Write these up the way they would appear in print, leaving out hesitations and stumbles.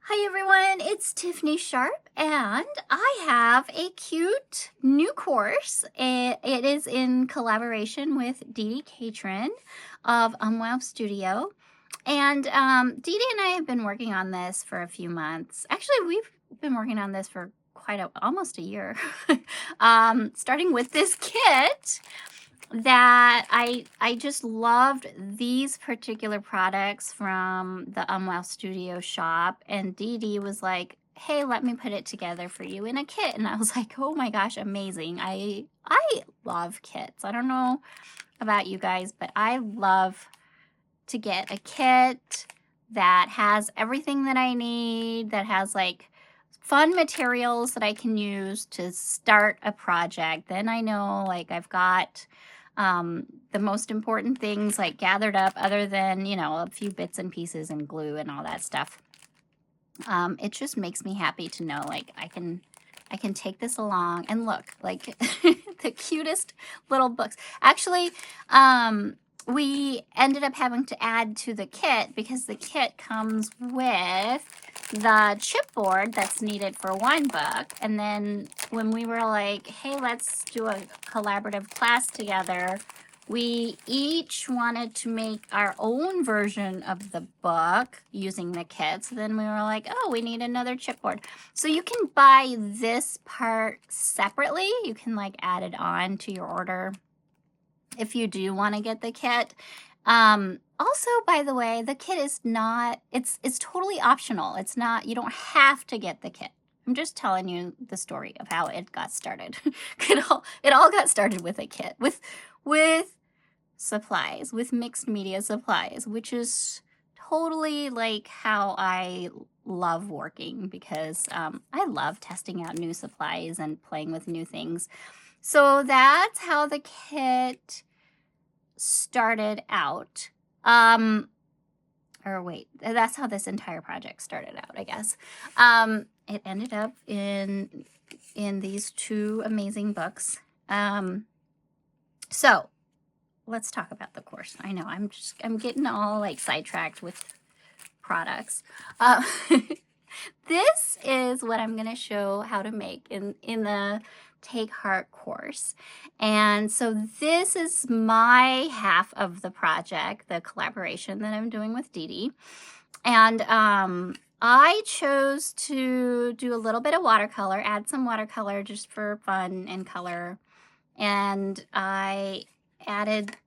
Hi everyone, it's Tiffany Sharp and I have a cute new course. It is in collaboration with DeeDee Catron of Wow Studio. And DeeDee and I have been working on this for a few months. Actually, we've been working on this for almost a year. Starting with this kit that I just loved these particular products from the Wow Studio shop, and DeeDee was like, hey, let me put it together for you in a kit. And I was like, oh my gosh, amazing. I love kits. I don't know about you guys, but I love to get a kit that has everything that I need, that has like fun materials that I can use to start a project. Then I know like I've got the most important things like gathered up, other than, you know, a few bits and pieces and glue and all that stuff. It just makes me happy to know like I can take this along and look like the cutest little books. Actually, we ended up having to add to the kit because the kit comes with the chipboard that's needed for one book. And then when we were like, hey, let's do a collaborative class together, we each wanted to make our own version of the book using the kit. So then we were like, oh, we need another chipboard. So you can buy this part separately. You can like add it on to your order if you do want to get the kit. Also, by the way, the kit is not, it's totally optional. It's not, you don't have to get the kit. I'm just telling you the story of how it got started. It all got started with a kit, with supplies, with mixed media supplies, which is totally like how I love working, because I love testing out new supplies and playing with new things. So that's how the kit started out. Or wait, that's how this entire project started out, I guess. It ended up in these two amazing books. So let's talk about the course. I know I'm getting all like sidetracked with products. This is what I'm going to show how to make in the Take Heart course. And so this is my half of the project, the collaboration that I'm doing with DeeDee. And I chose to do a little bit of watercolor, add some watercolor just for fun and color. And I added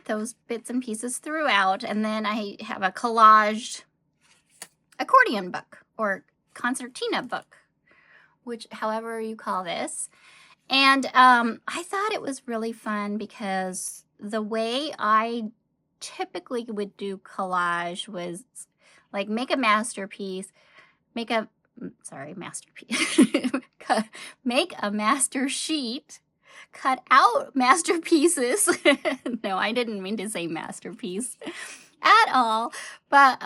those bits and pieces throughout. And then I have a collaged accordion book or concertina book, which however you call this. And I thought it was really fun because the way I typically would do collage was like make a masterpiece, make a master sheet, cut out masterpieces. No, I didn't mean to say masterpiece at all, but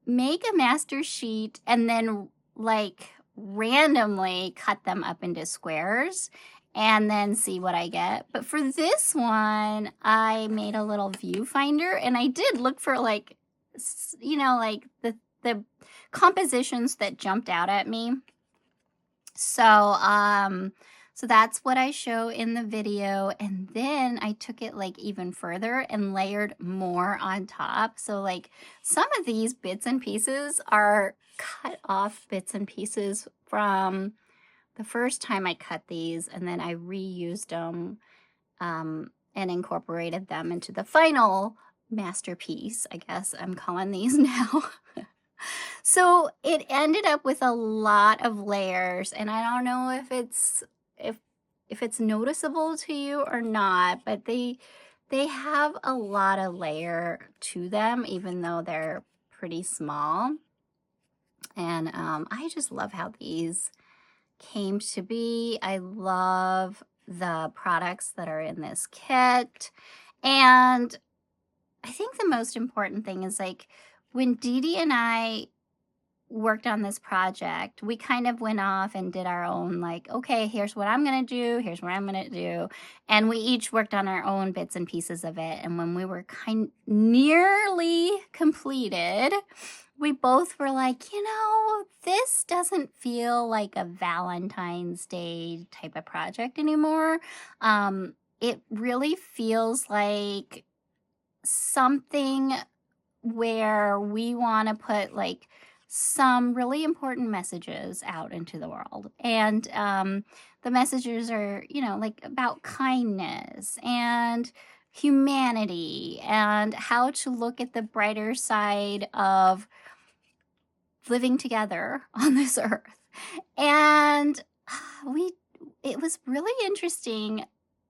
make a master sheet and then like randomly cut them up into squares and then see what I get. But for this one, I made a little viewfinder and I did look for like, you know, like the compositions that jumped out at me. So, so that's what I show in the video. And then I took it like even further and layered more on top. So like some of these bits and pieces are cut off bits and pieces from the first time I cut these, and then I reused them and incorporated them into the final masterpiece, I guess I'm calling these now. So it ended up with a lot of layers, and I don't know if it's noticeable to you or not, but they have a lot of layer to them, even though they're pretty small. And I just love how these came to be. I love the products that are in this kit. And I think the most important thing is like when DeeDee and I worked on this project, we kind of went off and did our own like, okay, here's what I'm going to do. Here's what I'm going to do. And we each worked on our own bits and pieces of it. And when we were nearly completed, we both were like, you know, this doesn't feel like a Valentine's Day type of project anymore. It really feels like something where we want to put like some really important messages out into the world. And the messages are, you know, like about kindness and humanity and how to look at the brighter side of living together on this earth. And it was really interesting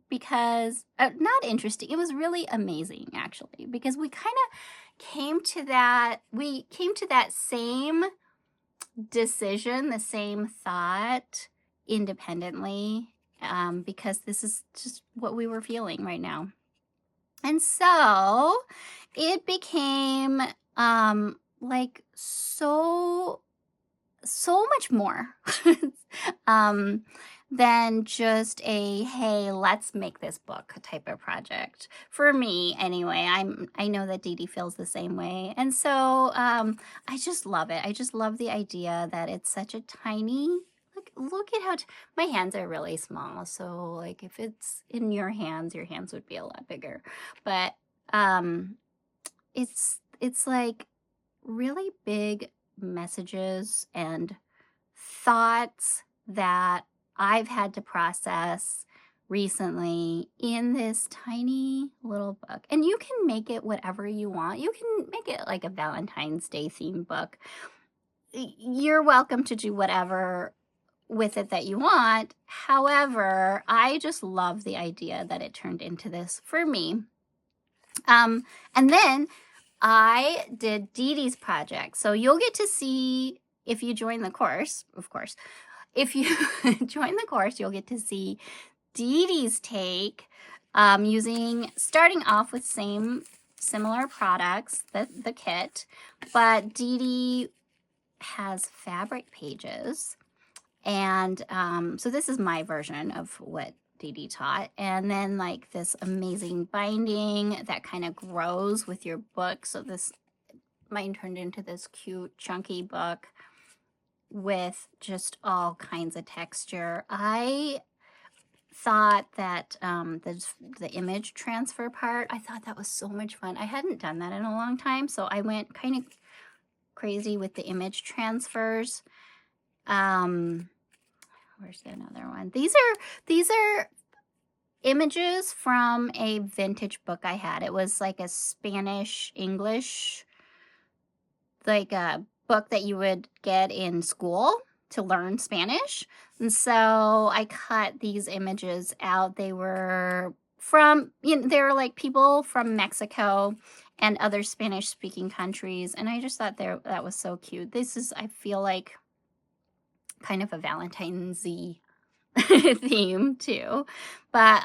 because, not interesting, it was really amazing actually, because we kind of came to that same decision, the same thought independently, because this is just what we were feeling right now. And so it became like so much more than just a, hey, let's make this book type of project. For me, anyway. I know that DeeDee feels the same way. And so I just love it. I just love the idea that it's such a tiny, look at how, my hands are really small. So like if it's in your hands would be a lot bigger. But it's like really big messages and thoughts that I've had to process recently in this tiny little book. And you can make it whatever you want. You can make it like a Valentine's Day themed book. You're welcome to do whatever with it that you want. However, I just love the idea that it turned into this for me. And then I did DeeDee's project. So you'll get to see, if you join the course, of course, if you join the course, you'll get to see DeeDee's take, starting off with similar products, the kit, but DeeDee has fabric pages. And so this is my version of what DeeDee taught. And then like this amazing binding that kind of grows with your book. So mine turned into this cute chunky book with just all kinds of texture. I thought that the image transfer part, I thought that was so much fun. I hadn't done that in a long time, so I went kind of crazy with the image transfers. Where's another one? These are images from a vintage book I had. It was like a Spanish English, like a book that you would get in school to learn Spanish. And so I cut these images out. They were from, they were like people from Mexico and other Spanish speaking countries. And I just thought that was so cute. This is, I feel like, kind of a Valentine's-y theme too. But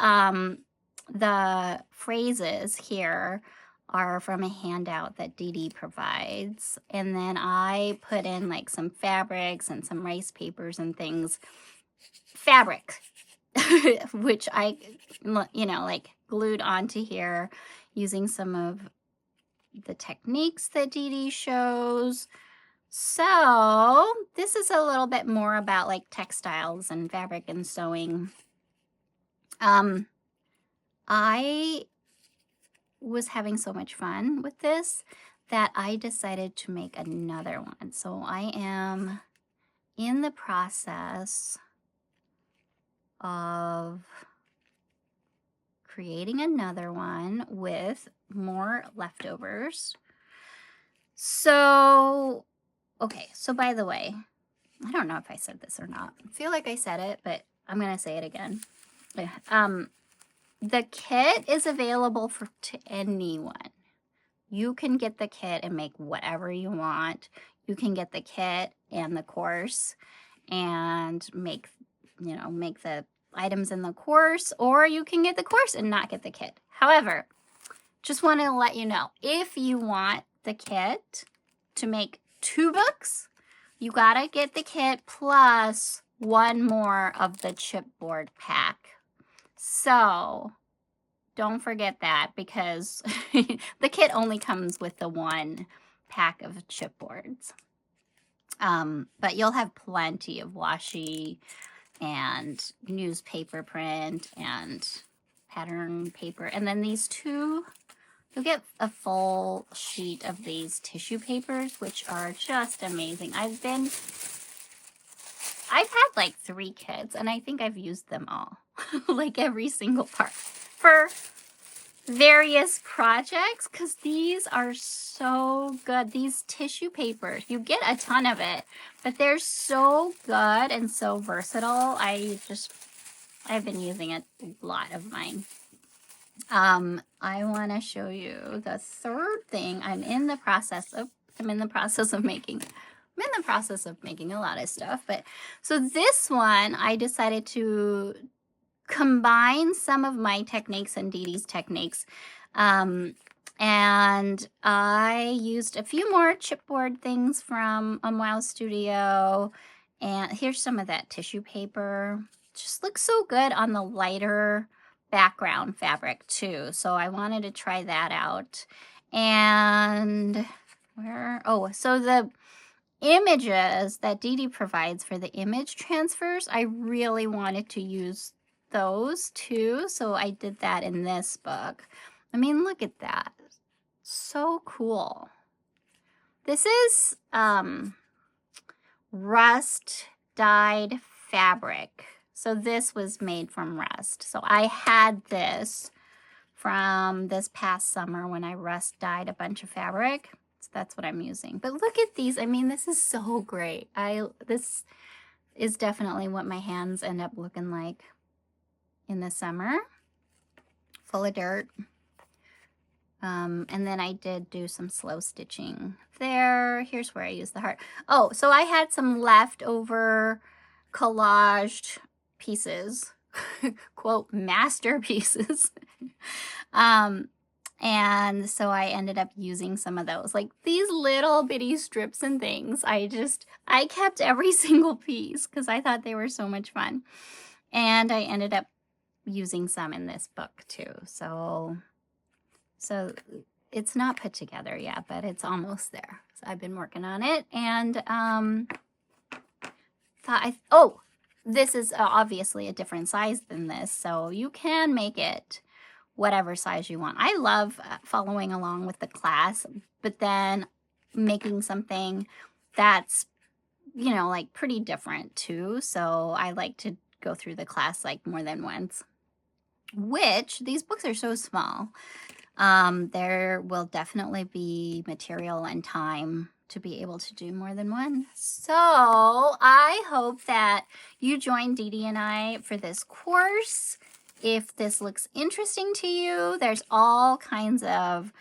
the phrases here are from a handout that DeeDee provides. And then I put in like some fabrics and some rice papers and things. Fabric, which I, like glued onto here using some of the techniques that DeeDee shows. So this is a little bit more about like textiles and fabric and sewing. I was having so much fun with this that I decided to make another one. So I am in the process of creating another one with more leftovers. So, okay, so by the way, I don't know if I said this or not. I feel like I said it, but I'm going to say it again. The kit is available to anyone. You can get the kit and make whatever you want. You can get the kit and the course and make the items in the course, or you can get the course and not get the kit. However, just want to let you know, if you want the kit to make 2 books, you gotta get the kit plus 1 more of the chipboard pack. So don't forget that, because the kit only comes with the 1 pack of chipboards. But you'll have plenty of washi and newspaper print and pattern paper. And then these two, you'll get a full sheet of these tissue papers, which are just amazing. I've had like 3 kits, and I think I've used them all, like every single part for various projects, because these are so good. These tissue papers, you get a ton of it, but they're so good and so versatile. I've been using a lot of mine. I want to show you the third thing I'm in the process of making. I'm in the process of making a lot of stuff, but so this one I decided to combine some of my techniques and DeeDee's techniques, and I used a few more chipboard things from Wow Studio, and here's some of that tissue paper. Just looks so good on the lighter background fabric too, so I wanted to try that out. And so the images that DeeDee provides for the image transfers, I really wanted to use those too, so I did that in this book. I mean, look at that. So cool. This is rust dyed fabric. So this was made from rust. So I had this from this past summer when I rust dyed a bunch of fabric. So that's what I'm using. But look at these. I mean, this is so great. This is definitely what my hands end up looking like in the summer, full of dirt. And then I did do some slow stitching there. Here's where I used the heart. Oh, so I had some leftover collaged pieces, quote, masterpieces. And so I ended up using some of those, like these little bitty strips and things. I kept every single piece because I thought they were so much fun. And I ended up using some in this book too. So it's not put together yet, but it's almost there. So I've been working on it, and this is obviously a different size than this, so you can make it whatever size you want. I love following along with the class, but then making something that's, you know, like pretty different too. So I like to go through the class like more than once, which these books are so small. There will definitely be material and time to be able to do more than one. So I hope that you join DeeDee and I for this course. If this looks interesting to you, there's all kinds of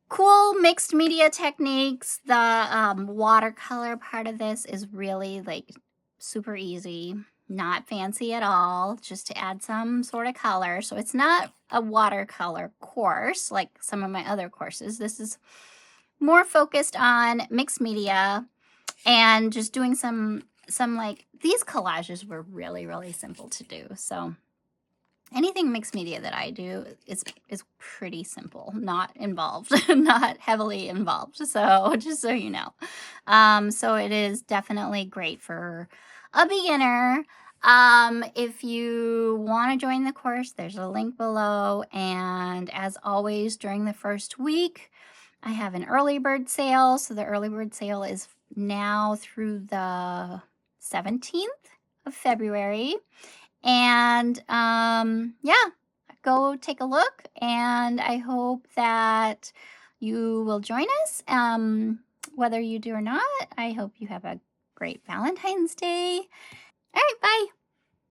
cool mixed media techniques. The watercolor part of this is really like super easy, not fancy at all, just to add some sort of color. So it's not a watercolor course like some of my other courses. This is more focused on mixed media and just doing some like, these collages were really, really simple to do. So anything mixed media that I do is pretty simple, not involved, not heavily involved. So just so you know. So it is definitely great for a beginner. If you want to join the course, there's a link below. And as always, during the first week, I have an early bird sale. So the early bird sale is now through the 17th of February. And yeah, go take a look, and I hope that you will join us. Whether you do or not, I hope you have a great Valentine's Day. All right, bye.